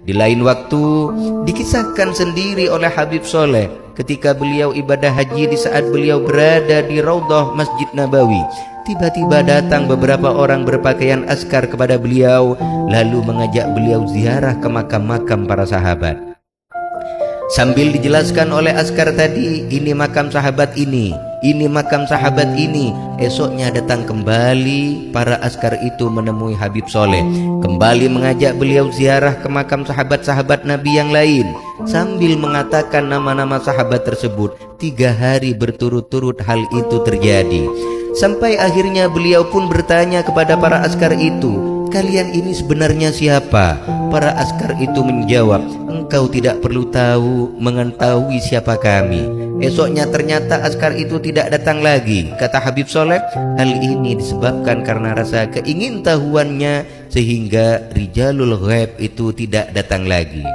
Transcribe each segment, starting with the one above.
Di lain waktu dikisahkan sendiri oleh Habib Soleh ketika beliau ibadah haji di saat beliau berada di Raudhah Masjid Nabawi. Tiba-tiba datang beberapa orang berpakaian askar kepada beliau, lalu mengajak beliau ziarah ke makam-makam para sahabat. Sambil dijelaskan oleh askar tadi, ini makam sahabat ini makam sahabat ini. Esoknya datang kembali para askar itu menemui Habib Soleh, kembali mengajak beliau ziarah ke makam sahabat-sahabat Nabi yang lain, sambil mengatakan nama-nama sahabat tersebut. 3 hari berturut-turut hal itu terjadi, sampai akhirnya beliau pun bertanya kepada para askar itu, "Kalian ini sebenarnya siapa?" Para askar itu menjawab, "Engkau tidak perlu tahu mengetahui siapa kami." Esoknya ternyata askar itu tidak datang lagi. Kata Habib Soleh, hal ini disebabkan karena rasa keingintahuannya, sehingga rijalul ghaib itu tidak datang lagi.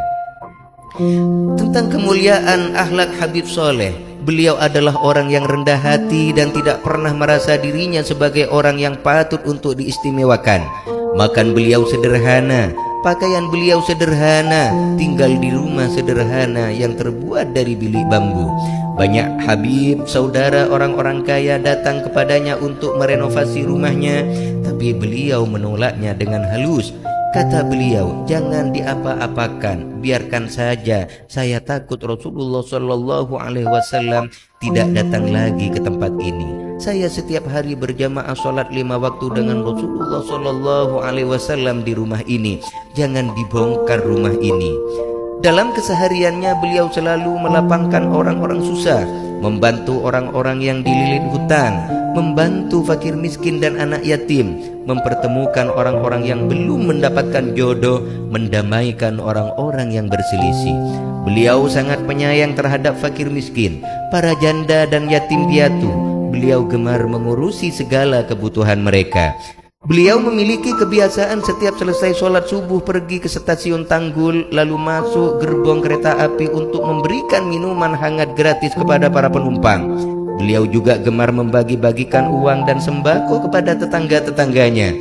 Tentang kemuliaan akhlak Habib Soleh, beliau adalah orang yang rendah hati dan tidak pernah merasa dirinya sebagai orang yang patut untuk diistimewakan. Makan beliau sederhana, pakaian beliau sederhana, tinggal di rumah sederhana yang terbuat dari bilik bambu. Banyak Habib, saudara orang-orang kaya datang kepadanya untuk merenovasi rumahnya, tapi beliau menolaknya dengan halus. Kata beliau, "Jangan diapa-apakan, biarkan saja. Saya takut Rasulullah Shallallahu Alaihi Wasallam tidak datang lagi ke tempat ini. Saya setiap hari berjamaah sholat 5 waktu dengan Rasulullah Shallallahu Alaihi Wasallam di rumah ini. Jangan dibongkar rumah ini." Dalam kesehariannya beliau selalu melapangkan orang-orang susah, membantu orang-orang yang dililit hutang, membantu fakir miskin dan anak yatim, mempertemukan orang-orang yang belum mendapatkan jodoh, mendamaikan orang-orang yang berselisih. Beliau sangat penyayang terhadap fakir miskin, para janda dan yatim piatu. Beliau gemar mengurusi segala kebutuhan mereka. Beliau memiliki kebiasaan setiap selesai sholat subuh pergi ke stasiun Tanggul, lalu masuk gerbong kereta api untuk memberikan minuman hangat gratis kepada para penumpang. Beliau juga gemar membagi-bagikan uang dan sembako kepada tetangga-tetangganya.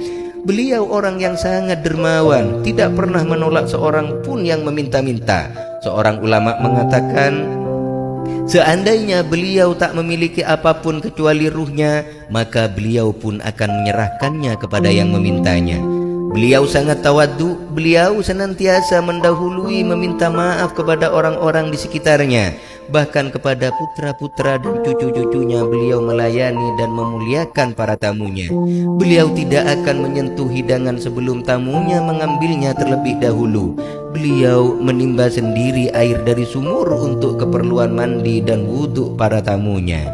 Beliau orang yang sangat dermawan, tidak pernah menolak seorang pun yang meminta-minta. Seorang ulama mengatakan, seandainya beliau tak memiliki apapun kecuali ruhnya, maka beliau pun akan menyerahkannya kepada yang memintanya. Beliau sangat tawadhu, beliau senantiasa mendahului meminta maaf kepada orang-orang di sekitarnya. Bahkan kepada putra-putra dan cucu-cucunya beliau melayani dan memuliakan para tamunya. Beliau tidak akan menyentuh hidangan sebelum tamunya mengambilnya terlebih dahulu. Beliau menimba sendiri air dari sumur untuk keperluan mandi dan wudhu para tamunya.